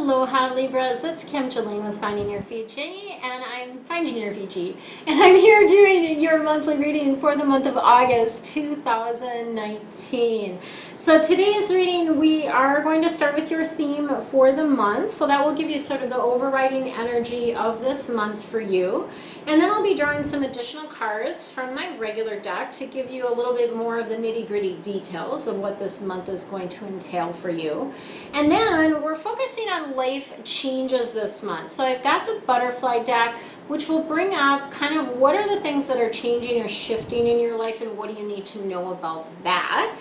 Aloha Libras, it's Kim Jolene with Finding Your Fiji, and I'm Finding Your Fiji, and I'm here doing your monthly reading for the month of August 2019. So today's reading, we are going to start with your theme for the month, so that will give you sort of the overriding energy of this month for you. And then I'll be drawing some additional cards from my regular deck to give you a little bit more of the nitty-gritty details of what this month is going to entail for you. And then we're focusing on life changes this month. So I've got the butterfly deck, which will bring up kind of what are the things that are changing or shifting in your life and what do you need to know about that.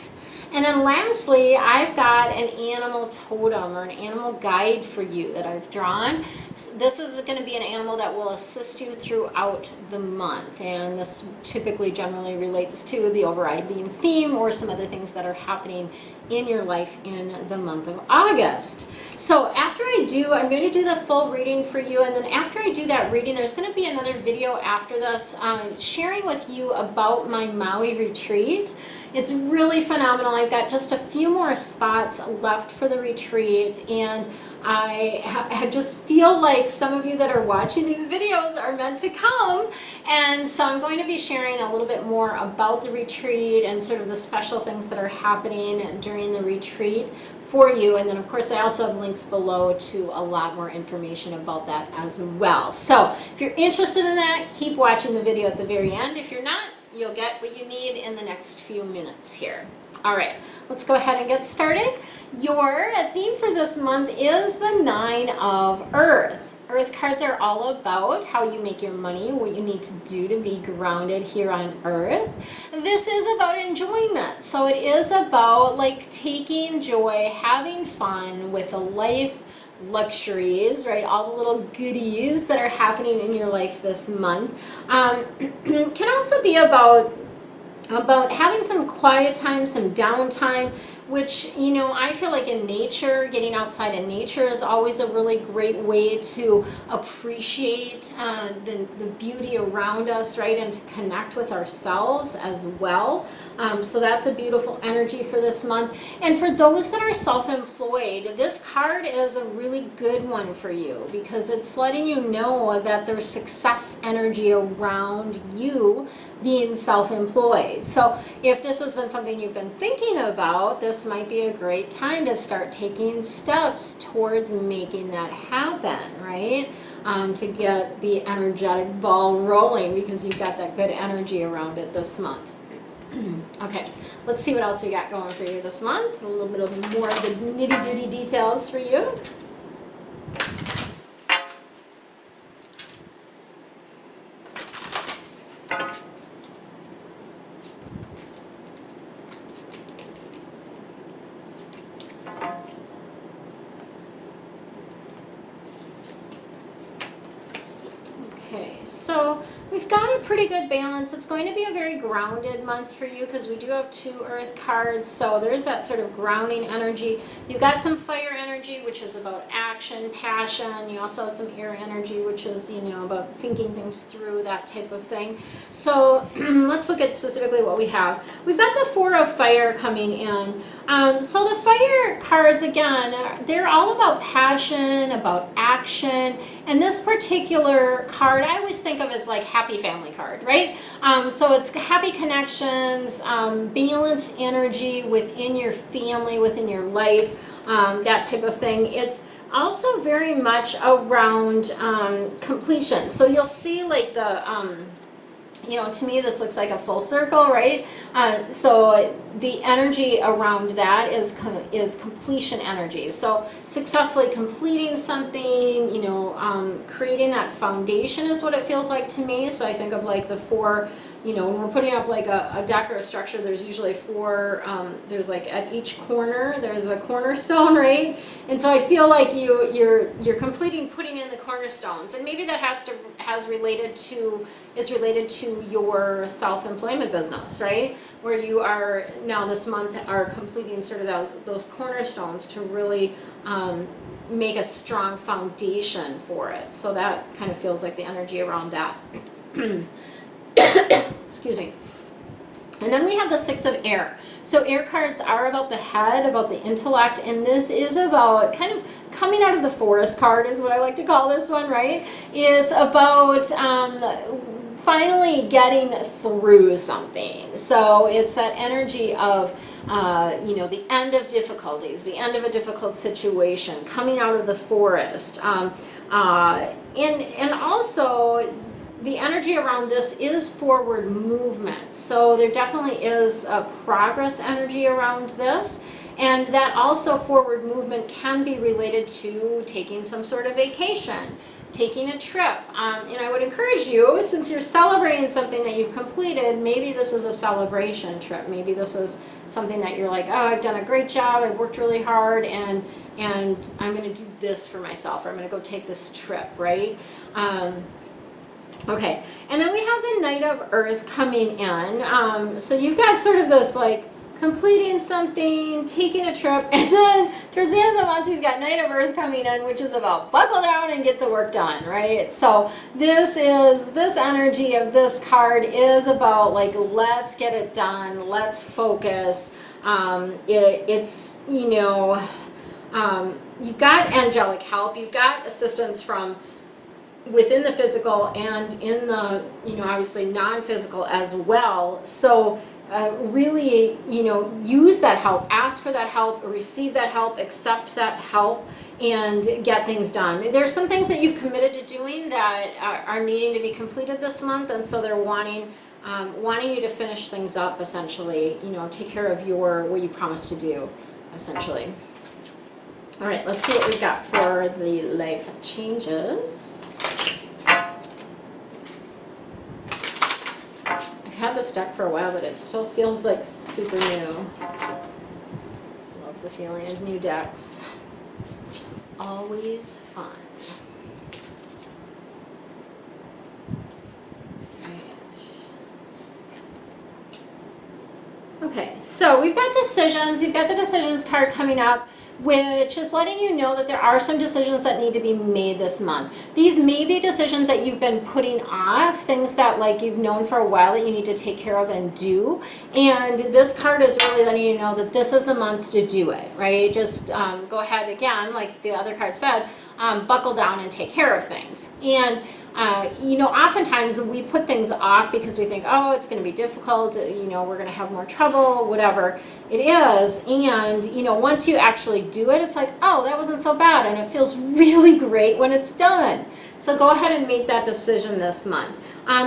And then lastly, I've got an animal totem or an animal guide for you that I've drawn. This is going to be an animal that will assist you throughout the month. And this typically generally relates to the overriding theme or some other things that are happening in your life in the month of August. So after I do, I'm going to do the full reading for you. And then after I do that reading, there's going to be another video after this sharing with you about my Maui retreat. It's really phenomenal. I've got just a few more spots left for the retreat, and I just feel like some of you that are watching these videos are meant to come. And so I'm going to be sharing a little bit more about the retreat and sort of the special things that are happening during the retreat for you. And then of course I also have links below to a lot more information about that as well. So if you're interested in that, keep watching the video at the very end. If you're not, you'll get what you need in the next few minutes here. All right, let's go ahead and get started. Your theme for this month is the 9 of Earth. Earth cards are all about how you make your money, what you need to do to be grounded here on Earth. This is about enjoyment. So it is about like taking joy, having fun with a life, luxuries, right? All the little goodies that are happening in your life this month. Can also be about having some quiet time, some downtime, which, you know, I feel like in nature, getting outside in nature is always a really great way to appreciate the beauty around us, right? And to connect with ourselves as well. So that's a beautiful energy for this month. And for those that are self-employed, this card is a really good one for you because it's letting you know that there's success energy around you being self-employed. So if this has been something you've been thinking about, this might be a great time to start taking steps towards making that happen, right? To get the energetic ball rolling because you've got that good energy around it this month. Okay, let's see what else we got going for you this month. A little bit more of the nitty-gritty details for you. Okay, so we've got a pretty good balance. It's going to be a very grounded month for you because we do have 2 earth cards, so there's that sort of grounding energy. You've got some fire energy, which is about action, passion. You also have some air energy, which is, you know, about thinking things through, that type of thing. So let's look at specifically what we have. We've got the 4 of fire coming in. So the fire cards, again, they're all about passion, about action, and this particular card I always think of as like happy family card, right? So it's happy connections, balanced energy within your family, within your life, that type of thing. It's also very much around completion. So you'll see like the you know, to me this looks like a full circle, right? So the energy around that is completion energy. So successfully completing something, you know, creating that foundation is what it feels like to me. So I think of like the 4, you know, when we're putting up like a deck or a structure, there's usually 4, there's like at each corner, there's a cornerstone, right? And so I feel like you're completing putting in the cornerstones, and maybe that is related to your self-employment business, right? Where you are now this month are completing sort of those cornerstones to really make a strong foundation for it. So that kind of feels like the energy around that. Excuse me. And then we have the Six of Air. So air cards are about the head, about the intellect, and this is about kind of coming out of the forest card is what I like to call this one, right? It's about finally getting through something. So it's that energy of, you know, the end of difficulties, the end of a difficult situation, coming out of the forest. And also, the energy around this is forward movement. So there definitely is a progress energy around this. And that also forward movement can be related to taking some sort of vacation, taking a trip. And I would encourage you, since you're celebrating something that you've completed, maybe this is a celebration trip. Maybe this is something that you're like, oh, I've done a great job, I've worked really hard, and I'm going to do this for myself, or I'm going to go take this trip, right? Okay, and then we have the Knight of Earth coming in. So you've got sort of this like completing something, taking a trip, and then towards the end of the month we've got Knight of Earth coming in, which is about buckle down and get the work done, right? So this energy of this card is about like, let's get it done, let's focus. It's, you know, you've got angelic help, you've got assistance from within the physical and in the, you know, obviously non-physical as well. So really, you know, use that help, ask for that help, receive that help, accept that help, and get things done. There's some things that you've committed to doing that are needing to be completed this month, and so they're wanting you to finish things up, essentially, you know, take care of what you promised to do, essentially. All right, let's see what we've got for the life changes. I've had this deck for a while, but it still feels like super new. Love the feeling of new decks. Always fun. Right. Okay, so we've got decisions. We've got the decisions card coming up, which is letting you know that there are some decisions that need to be made this month. These may be decisions that you've been putting off, things that like you've known for a while that you need to take care of and do. And this card is really letting you know that this is the month to do it, right? Just go ahead again, like the other card said, buckle down and take care of things. And you know, oftentimes we put things off because we think, oh, it's going to be difficult, you know, we're going to have more trouble, whatever it is. And, you know, once you actually do it, it's like, oh, that wasn't so bad. And it feels really great when it's done. So go ahead and make that decision this month.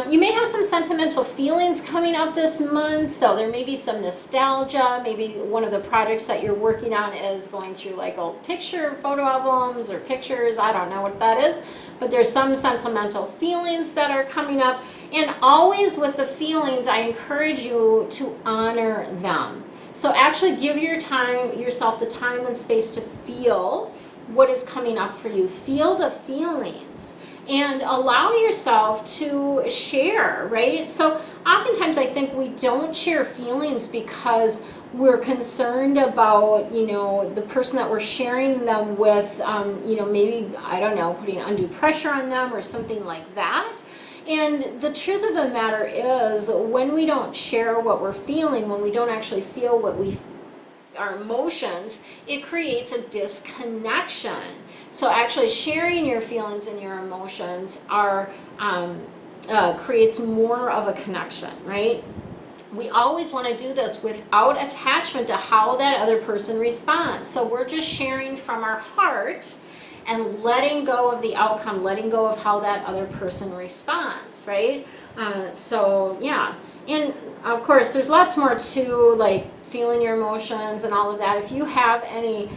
You may have some sentimental feelings coming up this month, so there may be some nostalgia. Maybe one of the projects that you're working on is going through like old photo albums or pictures. I don't know what that is, but there's some sentimental feelings that are coming up. And always with the feelings, I encourage you to honor them. So actually give yourself the time and space to feel what is coming up for you. Feel the feelings. And allow yourself to share, right? So oftentimes I think we don't share feelings because we're concerned about, you know, the person that we're sharing them with, you know, maybe, I don't know, putting undue pressure on them or something like that. And the truth of the matter is, when we don't share what we're feeling, when we don't actually feel our emotions, it creates a disconnection. So actually sharing your feelings and your emotions creates more of a connection, right? We always want to do this without attachment to how that other person responds. So we're just sharing from our heart and letting go of the outcome, letting go of how that other person responds, right? So yeah, and of course there's lots more to like feeling your emotions and all of that. If you have any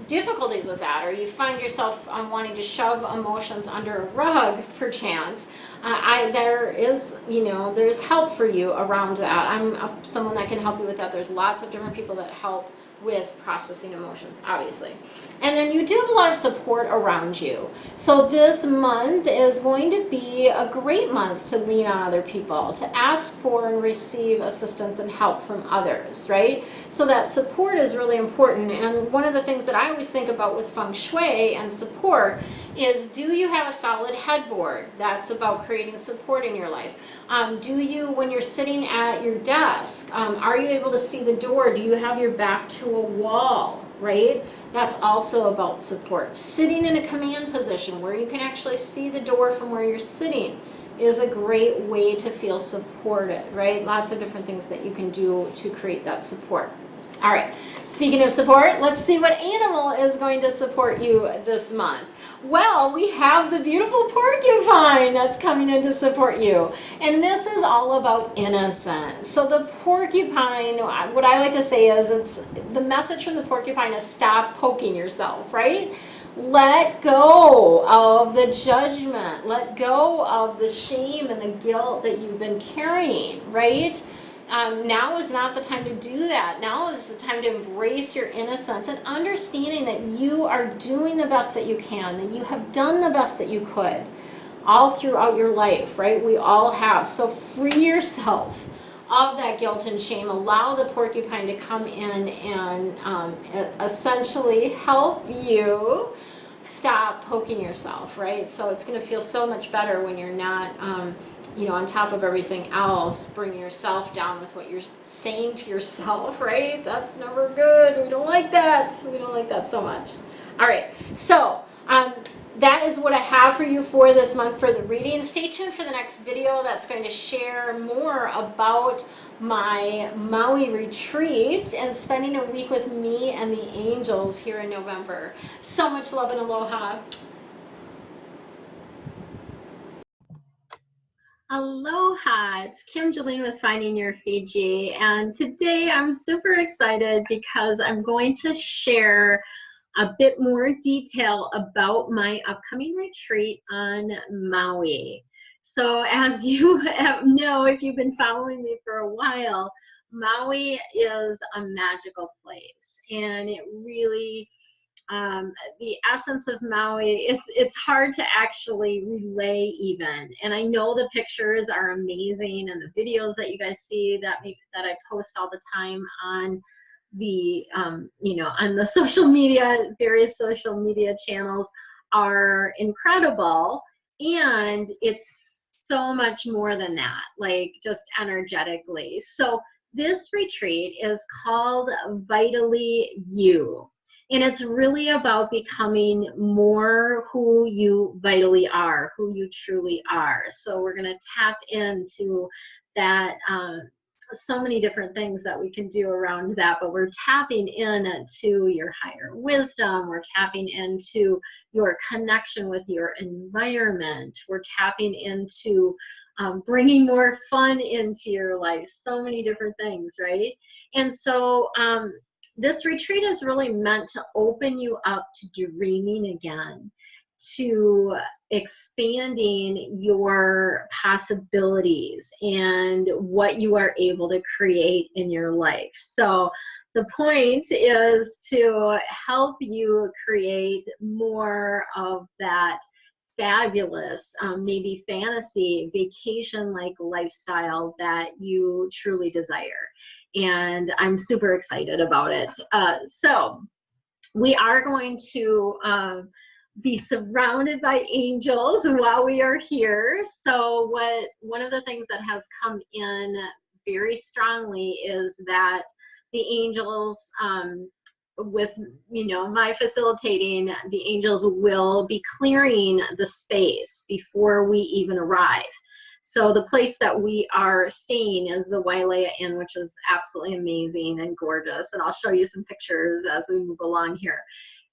difficulties with that, or you find yourself wanting to shove emotions under a rug perchance, there's help for you around that. I'm someone that can help you with that. There's lots of different people that help with processing emotions, obviously. And then you do have a lot of support around you. So this month is going to be a great month to lean on other people, to ask for and receive assistance and help from others, right? So that support is really important. And one of the things that I always think about with feng shui and support is, do you have a solid headboard? That's about creating support in your life. Do you, when you're sitting at your desk, are you able to see the door? Do you have your back to a wall, right? That's also about support. Sitting in a command position where you can actually see the door from where you're sitting is a great way to feel supported, right? Lots of different things that you can do to create that support. All right, speaking of support, let's see what animal is going to support you this month. Well, we have the beautiful porcupine that's coming in to support you. And this is all about innocence. So the porcupine, what I like to say is, the message from the porcupine is stop poking yourself, right? Let go of the judgment. Let go of the shame and the guilt that you've been carrying, right? Now is not the time to do that. Now is the time to embrace your innocence and understanding that you are doing the best that you can, that you have done the best that you could all throughout your life, right? We all have. So free yourself of that guilt and shame. Allow the porcupine to come in and essentially help you stop poking yourself, right? So it's going to feel so much better when you're not on top of everything else, bringing yourself down with what you're saying to yourself, right? That's never good. We don't like that. We don't like that so much. All right, so that is what I have for you for this month for the reading. Stay tuned for the next video that's going to share more about my Maui retreat and spending a week with me and the angels here in November. So much love and aloha. Aloha, it's Kim Jolene with Finding Your Fiji, and today I'm super excited because I'm going to share a bit more detail about my upcoming retreat on Maui. So as you know, if you've been following me for a while, Maui is a magical place, and it really the essence of Maui it's hard to actually relay even. And I know the pictures are amazing, and the videos that you guys see that I post all the time on the on the social media, various social media channels are incredible, and it's so much more than that, like just energetically. So this retreat is called Vitally You. And it's really about becoming more who you vitally are, who you truly are. So we're going to tap into that, so many different things that we can do around that, but we're tapping into your higher wisdom. We're tapping into your connection with your environment. We're tapping into bringing more fun into your life. So many different things, right? And so, this retreat is really meant to open you up to dreaming again, to expanding your possibilities and what you are able to create in your life. So the point is to help you create more of that fabulous, maybe fantasy, vacation-like lifestyle that you truly desire. And I'm super excited about it. So we are going to be surrounded by angels while we are here. So one of the things that has come in very strongly is that the angels, with my facilitating, the angels will be clearing the space before we even arrive. So the place that we are staying is the Wailea Inn, which is absolutely amazing and gorgeous. And I'll show you some pictures as we move along here.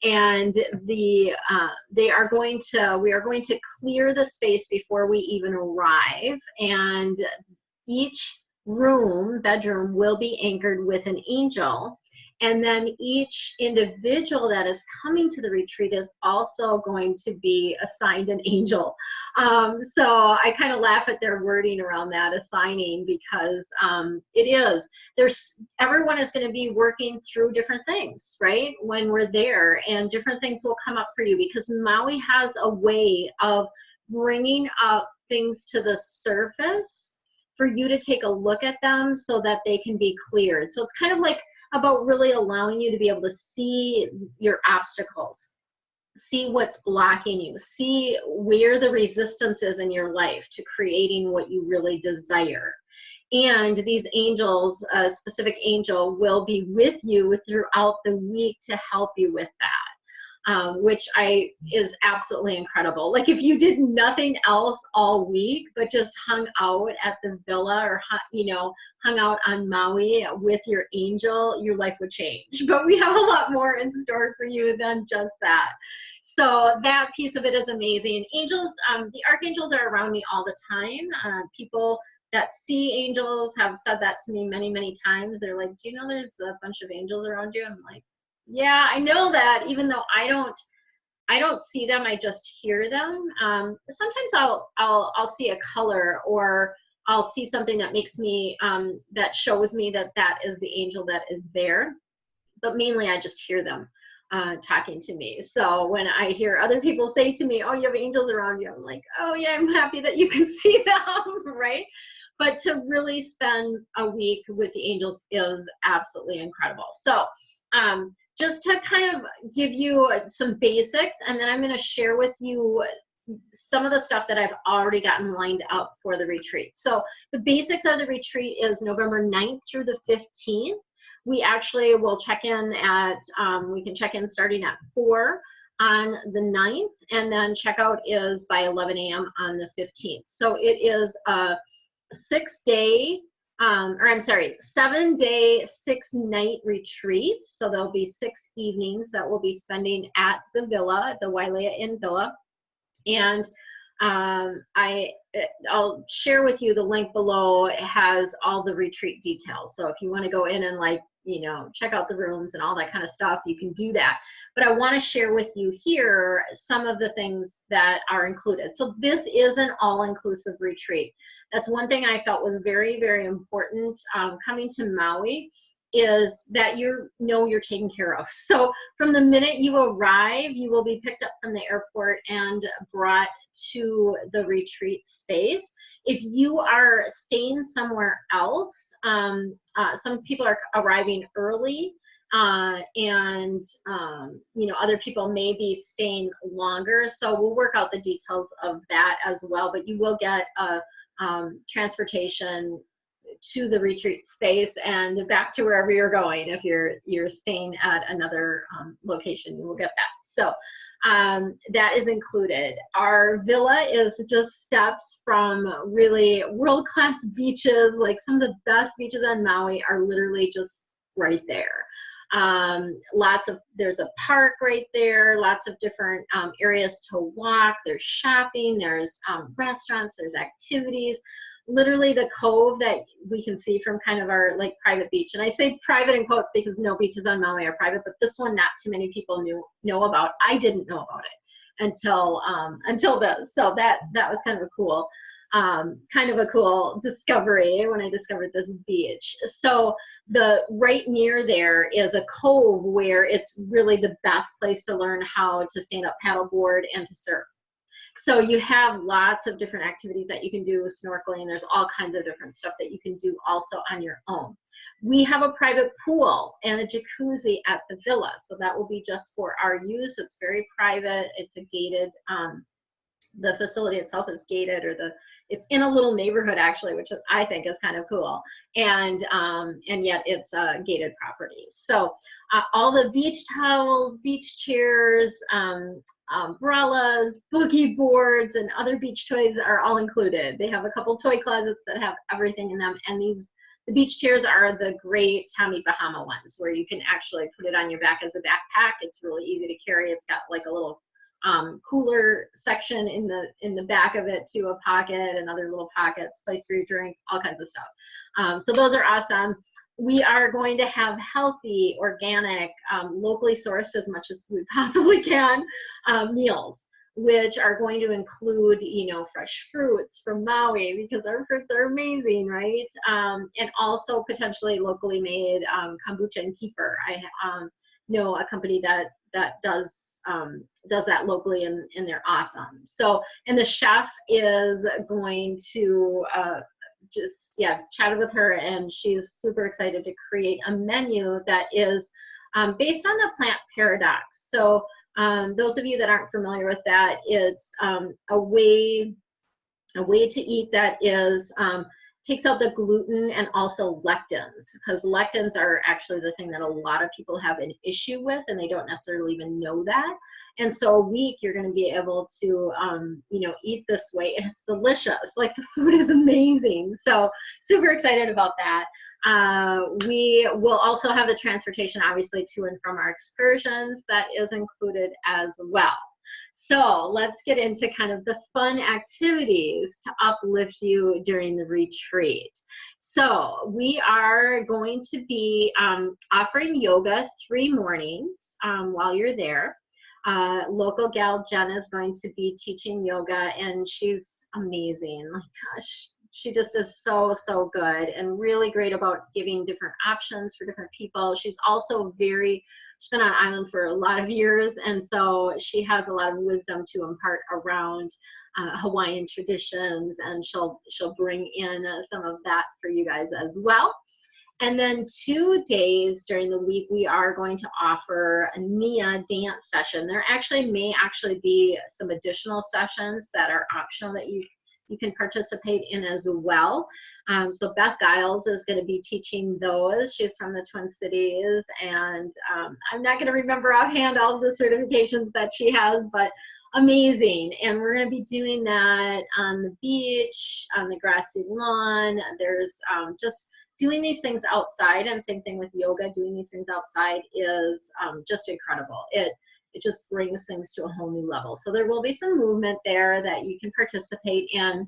And we are going to clear the space before we even arrive. And each bedroom will be anchored with an angel. And then each individual that is coming to the retreat is also going to be assigned an angel. So I kind of laugh at their wording around that, assigning, because everyone is going to be working through different things, right? When we're there, and different things will come up for you, because Maui has a way of bringing up things to the surface for you to take a look at them so that they can be cleared. So it's kind of like about really allowing you to be able to see your obstacles, see what's blocking you, see where the resistance is in your life to creating what you really desire. And these angels, a specific angel, will be with you throughout the week to help you with that, which is absolutely incredible. Like, if you did nothing else all week but just hung out at the villa, or hung out on Maui with your angel, your life would change. But we have a lot more in store for you than just that. So that piece of it is amazing. Angels, the archangels are around me all the time. People that see angels have said that to me many, many times. They're like, do you know there's a bunch of angels around you? I'm like, yeah, I know that, even though I don't see them, I just hear them. Sometimes I'll see a color, or I'll see something that makes me, that shows me that that is the angel that is there. But mainly I just hear them talking to me. So when I hear other people say to me, oh, you have angels around you, I'm like, oh yeah, I'm happy that you can see them, right? But to really spend a week with the angels is absolutely incredible. So just to kind of give you some basics, and then I'm going to share with you some of the stuff that I've already gotten lined up for the retreat. So the basics of the retreat is November 9th through the 15th. We actually will check in at, we can check in starting at 4 on the 9th, and then checkout is by 11 a.m. on the 15th. So it is a 7-day, 6-night retreat. So there'll be 6 evenings that we'll be spending at the villa, the Wailea Inn Villa. And I'll share with you the link below. It has all the retreat details. So if you want to go in and check out the rooms and all that kind of stuff, you can do that. But I want to share with you here some of the things that are included. So this is an all-inclusive retreat. That's one thing I felt was very, very important coming to Maui, is that you're taken care of. So from the minute you arrive, you will be picked up from the airport and brought to the retreat space. If you are staying somewhere else, some people are arriving early, and other people may be staying longer. So we'll work out the details of that as well. But you will get a transportation to the retreat space and back to wherever you're going. If you're staying at another location, you will get that. So that is included. Our villa is just steps from really world-class beaches. Like, some of the best beaches on Maui are literally just right there. There's a park right there, lots of different areas to walk. There's shopping, there's restaurants, there's activities. Literally the cove that we can see from kind of our private beach. And I say private in quotes because no beaches on Maui are private, but this one not too many people know about. I didn't know about it until this. So that was kind of a cool discovery when I discovered this beach. So right near there is a cove where it's really the best place to learn how to stand up paddleboard and to surf. So you have lots of different activities that you can do with snorkeling. There's all kinds of different stuff that you can do also on your own. We have a private pool and a jacuzzi at the villa. So that will be just for our use. It's very private. It's a gated, the facility itself is gated, it's in a little neighborhood actually, which I think is kind of cool. And yet it's a gated property. So all the beach towels, beach chairs, umbrellas, boogie boards, and other beach toys are all included. They have a couple toy closets that have everything in them. And the beach chairs are the great Tommy Bahama ones, where you can actually put it on your back as a backpack. It's really easy to carry. It's got like a little cooler section in the back of it, to a pocket and other little pockets, place for your drink, all kinds of stuff. So those are awesome. we are going to have healthy, organic, locally sourced as much as we possibly can meals, which are going to include, you know, fresh fruits from Maui, because our fruits are amazing, right? And also potentially locally made kombucha and kefir. I know a company that does that locally, and they're awesome. So, and the chef is going to just, yeah, chatted with her, and she's super excited to create a menu that is based on the plant paradox. So those of you that aren't familiar with that, it's a way to eat that is takes out the gluten and also lectins, because lectins are actually the thing that a lot of people have an issue with, and they don't necessarily even know that. And so a week you're going to be able to you know, eat this way, and it's delicious. Like, the food is amazing. So super excited about that. We will also have the transportation, obviously, to and from our excursions. That is included as well. So let's get into kind of the fun activities to uplift you during the retreat. So we are going to be offering yoga 3 mornings while you're there. Local gal Jen is going to be teaching yoga, and she's amazing. My gosh, she just is so good, and really great about giving different options for different people. She's also she's been on island for a lot of years, and so she has a lot of wisdom to impart around Hawaiian traditions, and she'll bring in some of that for you guys as well. And then 2 days during the week, we are going to offer a Nia dance session. There may actually be some additional sessions that are optional that you can participate in as well. So Beth Giles is going to be teaching those. She's from the Twin Cities, and I'm not going to remember offhand all of the certifications that she has, but amazing. And we're going to be doing that on the beach, on the grassy lawn. There's just doing these things outside, and same thing with yoga. Doing these things outside is just incredible. It just brings things to a whole new level. So there will be some movement there that you can participate in.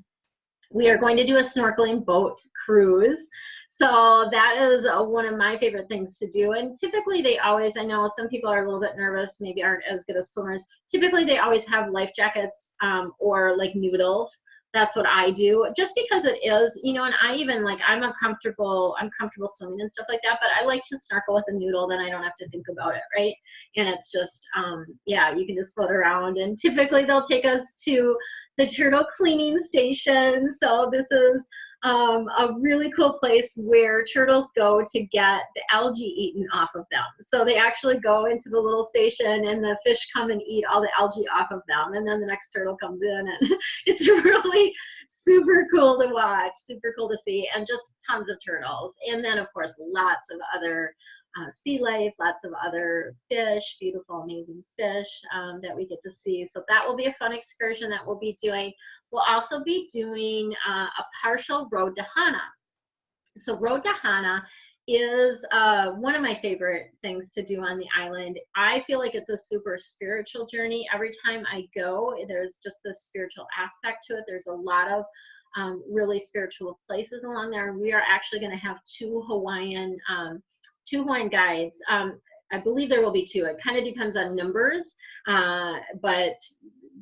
We are going to do a snorkeling boat cruise. So that is one of my favorite things to do. And typically they always, I know some people are a little bit nervous, maybe aren't as good as swimmers. Typically they always have life jackets or like noodles. That's what I do, just because it is, you know, and I even like, I'm comfortable swimming and stuff like that, but I like to snorkel with a noodle, then I don't have to think about it, right? And it's just, yeah, you can just float around, and typically they'll take us to the turtle cleaning station. So this is a really cool place where turtles go to get the algae eaten off of them. So they actually go into the little station, and the fish come and eat all the algae off of them, and then the next turtle comes in, and it's really super cool to watch, super cool to see, and just tons of turtles. And then of course lots of other sea life, lots of other fish, beautiful, amazing fish that we get to see. So that will be a fun excursion that we'll be doing. We'll also be doing a partial road to Hana. So road to Hana is one of my favorite things to do on the island. I feel like it's a super spiritual journey. Every time I go, there's just this spiritual aspect to it. There's a lot of really spiritual places along there. We are actually going to have two Hawaiian guides. I believe there will be 2. It kind of depends on numbers, but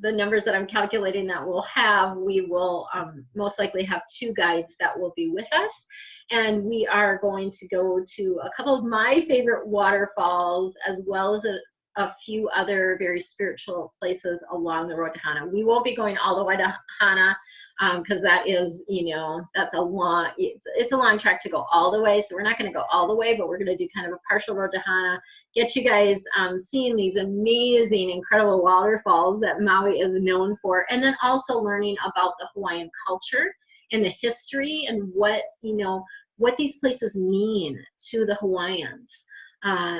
the numbers that I'm calculating that we'll have, we will most likely have 2 guides that will be with us. And we are going to go to a couple of my favorite waterfalls, as well as a few other very spiritual places along the road to Hana. We won't be going all the way to Hana, because that is, you know, that's a long, it's a long trek to go all the way. So we're not going to go all the way, but we're going to do kind of a partial road to Hana, get you guys seeing these amazing, incredible waterfalls that Maui is known for, and then also learning about the Hawaiian culture and the history and what, you know, what these places mean to the Hawaiians.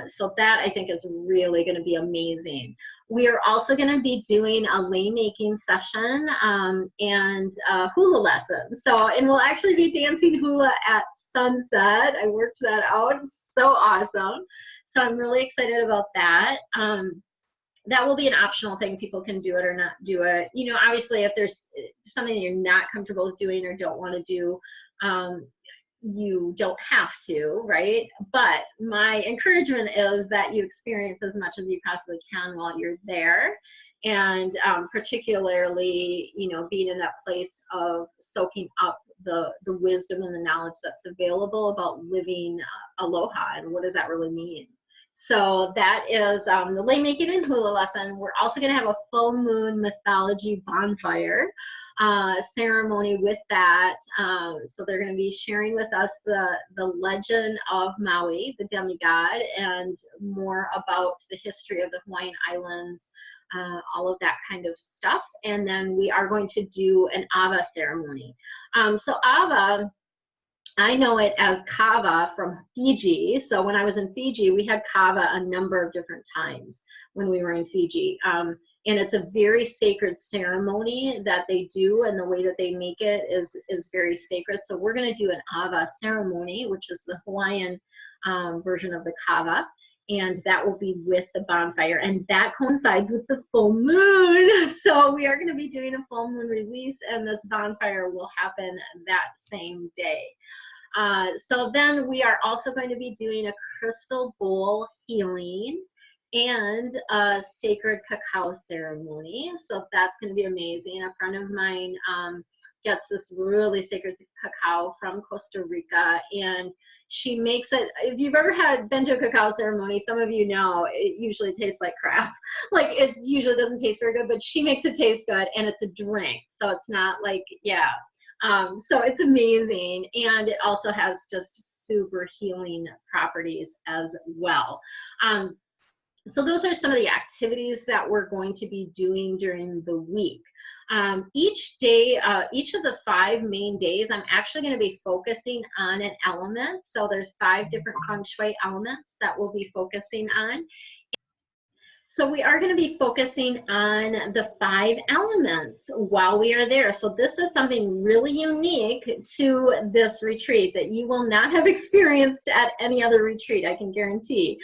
So that I think is really going to be amazing. We are also going to be doing a lei making session and hula lesson. So, and we'll actually be dancing hula at sunset. I worked that out. So awesome. So I'm really excited about that. That will be an optional thing. People can do it or not do it. You know, obviously if there's something you're not comfortable with doing or don't want to do, you don't have to, right? But my encouragement is that you experience as much as you possibly can while you're there. And particularly, you know, being in that place of soaking up the wisdom and the knowledge that's available about living aloha, and what does that really mean. So that is the lei making and hula lesson. We're also going to have a full moon mythology bonfire ceremony with that. So they're going to be sharing with us the legend of Maui, the demigod, and more about the history of the Hawaiian Islands, all of that kind of stuff. And then we are going to do an Ava ceremony. So Ava, I know it as kava from Fiji. So when I was in Fiji, we had kava a number of different times when we were in Fiji. And it's a very sacred ceremony that they do, and the way that they make it is very sacred. So we're going to do an Ava ceremony, which is the Hawaiian version of the kava. And that will be with the bonfire, and that coincides with the full moon. So we are going to be doing a full moon release, and this bonfire will happen that same day. So then we are also going to be doing a crystal bowl healing and a sacred cacao ceremony. So that's going to be amazing. A friend of mine gets this really sacred cacao from Costa Rica, and she makes it. If you've ever been to a cacao ceremony, some of you know it usually tastes like crap. Like, it usually doesn't taste very good, but she makes it taste good, and it's a drink, so it's not like, yeah. So it's amazing, and it also has just super healing properties as well. So those are some of the activities that we're going to be doing during the week. Each day, each of the 5 main days, I'm actually going to be focusing on an element. So there's 5 different feng shui elements that we'll be focusing on. So we are going to be focusing on the 5 elements while we are there. So this is something really unique to this retreat that you will not have experienced at any other retreat, I can guarantee.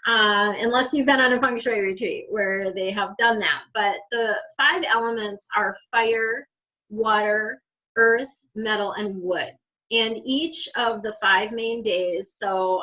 Unless you've been on a feng shui retreat where they have done that. But the 5 elements are fire, water, earth, metal, and wood. And each of the 5 main days, so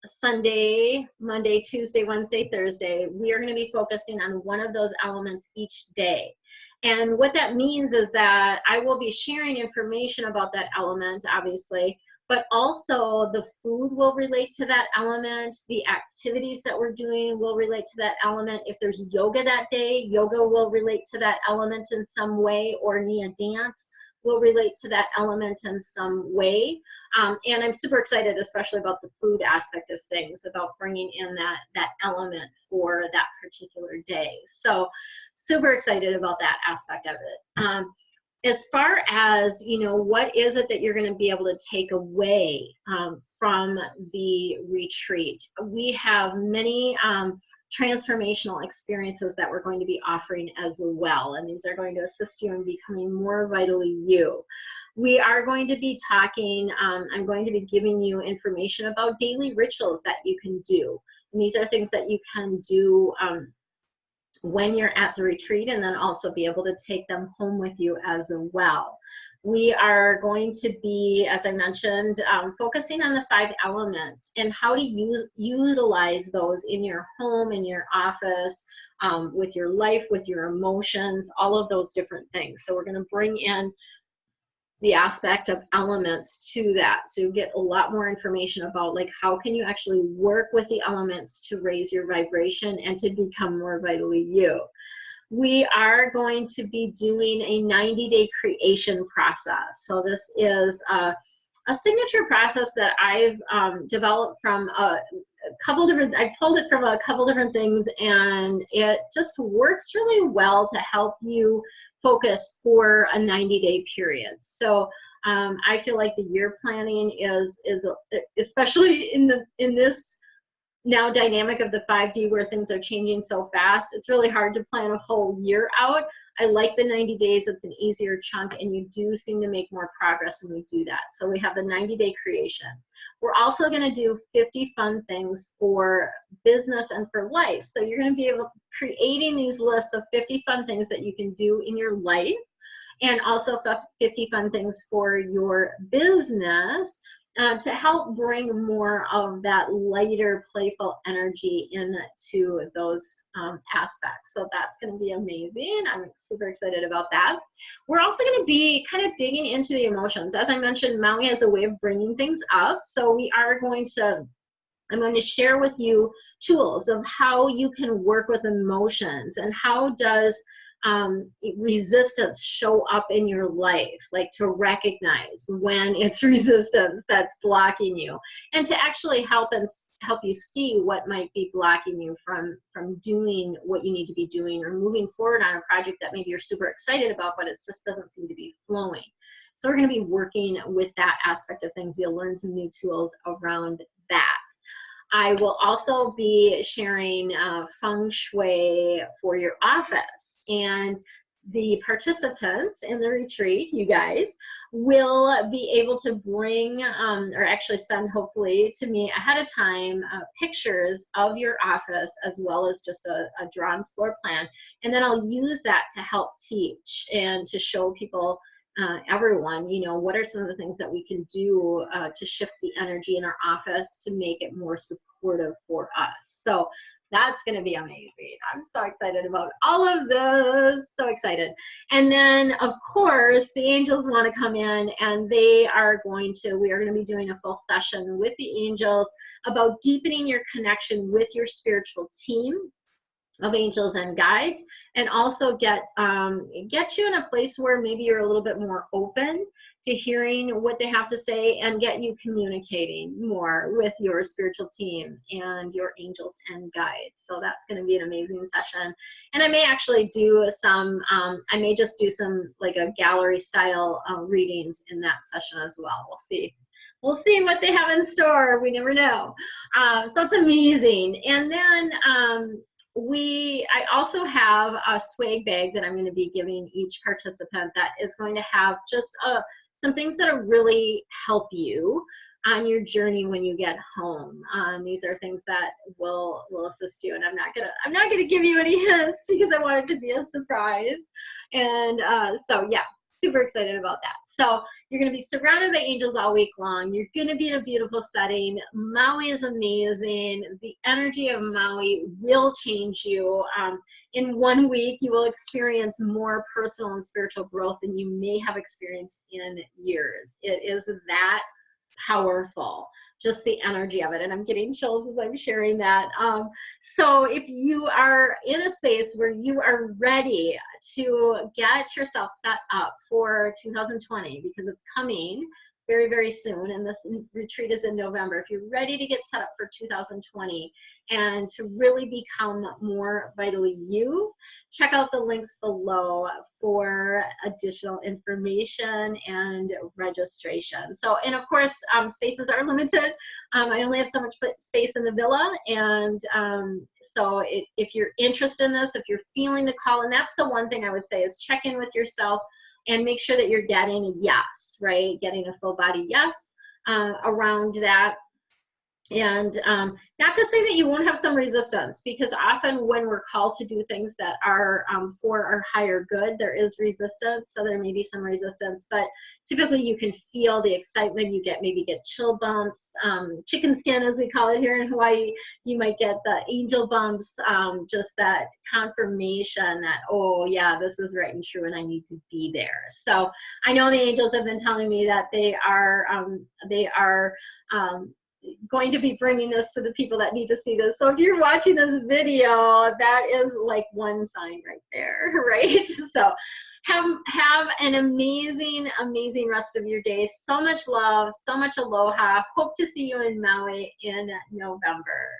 Sunday, Monday, Tuesday, Wednesday, Thursday, we are going to be focusing on one of those elements each day. And what that means is that I will be sharing information about that element, obviously, but also the food will relate to that element. The activities that we're doing will relate to that element. If there's yoga that day, yoga will relate to that element in some way, or Nia dance will relate to that element in some way. And I'm super excited, especially about the food aspect of things, about bringing in that element for that particular day. So super excited about that aspect of it. As far as, you know, what is it that you're going to be able to take away from the retreat? We have many transformational experiences that we're going to be offering as well, and these are going to assist you in becoming more vitally you. We are going to be talking, I'm going to be giving you information about daily rituals that you can do. And these are things that you can do when you're at the retreat, and then also be able to take them home with you as well. We are going to be, as I mentioned, focusing on the 5 elements and how to utilize those in your home, in your office, with your life, with your emotions, all of those different things. So we're going to bring in the aspect of elements to that, so you get a lot more information about, like, how can you actually work with the elements to raise your vibration and to become more vitally you. We are going to be doing a 90-day creation process. So this is a signature process that I've developed from a couple different, I pulled it from a couple different things, and it just works really well to help you focus for a 90-day period. So I feel like the year planning is especially in this now dynamic of the 5D where things are changing so fast, it's really hard to plan a whole year out. I like the 90 days, it's an easier chunk, and you do seem to make more progress when we do that. So we have the 90-day creation. We're also going to do 50 fun things for business and for life. So you're going to be able to creating these lists of 50 fun things that you can do in your life, and also 50 fun things for your business. to help bring more of that lighter, playful energy into those aspects. So that's going to be amazing. I'm super excited about that. We're also going to be kind of digging into the emotions. As I mentioned, Maui has a way of bringing things up. So I'm going to share with you tools of how you can work with emotions and how does resistance show up in your life, like to recognize when it's resistance that's blocking you, and to actually help you see what might be blocking you from doing what you need to be doing or moving forward on a project that maybe you're super excited about, but it just doesn't seem to be flowing. So we're going to be working with that aspect of things. You'll learn some new tools around that. I will also be sharing feng shui for your office, and the participants in the retreat, you guys, will be able to bring or actually send, hopefully, to me ahead of time pictures of your office as well as just a drawn floor plan, and then I'll use that to help teach and to show people, everyone, you know, what are some of the things that we can do to shift the energy in our office to make it more supportive for us. So that's going to be amazing. I'm so excited about all of this. So excited. And then, of course, the angels want to come in, and we are going to be doing a full session with the angels about deepening your connection with your spiritual team of angels and guides, and also get you in a place where maybe you're a little bit more open to hearing what they have to say, and get you communicating more with your spiritual team and your angels and guides. So that's going to be an amazing session. And I may actually do some, I may just do some like a gallery style readings in that session as well. We'll see. We'll see what they have in store. We never know. So it's amazing. And then I also have a swag bag that I'm going to be giving each participant that is going to have just some things that'll really help you on your journey when you get home. These are things that will assist you, and I'm not gonna give you any hints because I want it to be a surprise. And so yeah, super excited about that. So you're going to be surrounded by angels all week long. You're going to be in a beautiful setting. Maui is amazing. The energy of Maui will change you. In 1 week, you will experience more personal and spiritual growth than you may have experienced in years. It is that powerful, just the energy of it. And I'm getting chills as I'm sharing that. So if you are in a space where you are ready to get yourself set up for 2020, because it's coming very, very soon, and this retreat is in November. If you're ready to get set up for 2020 and to really become more vitally you, check out the links below for additional information and registration. So, and of course, spaces are limited. I only have so much space in the villa, and so if you're interested in this, if you're feeling the call, and that's the one thing I would say is check in with yourself and make sure that you're getting a yes, right? Getting a full body yes around that. And not to say that you won't have some resistance, because often when we're called to do things that are for our higher good, there is resistance. So there may be some resistance, but typically you can feel the excitement. You maybe get chill bumps, chicken skin as we call it here in Hawaii. You might get the angel bumps, just that confirmation that, oh yeah, this is right and true and I need to be there. So I know the angels have been telling me that they are going to be bringing this to the people that need to see this. So if you're watching this video, that is like one sign right there, right? So have an amazing, amazing rest of your day. So much love, so much aloha. Hope to see you in Maui in November.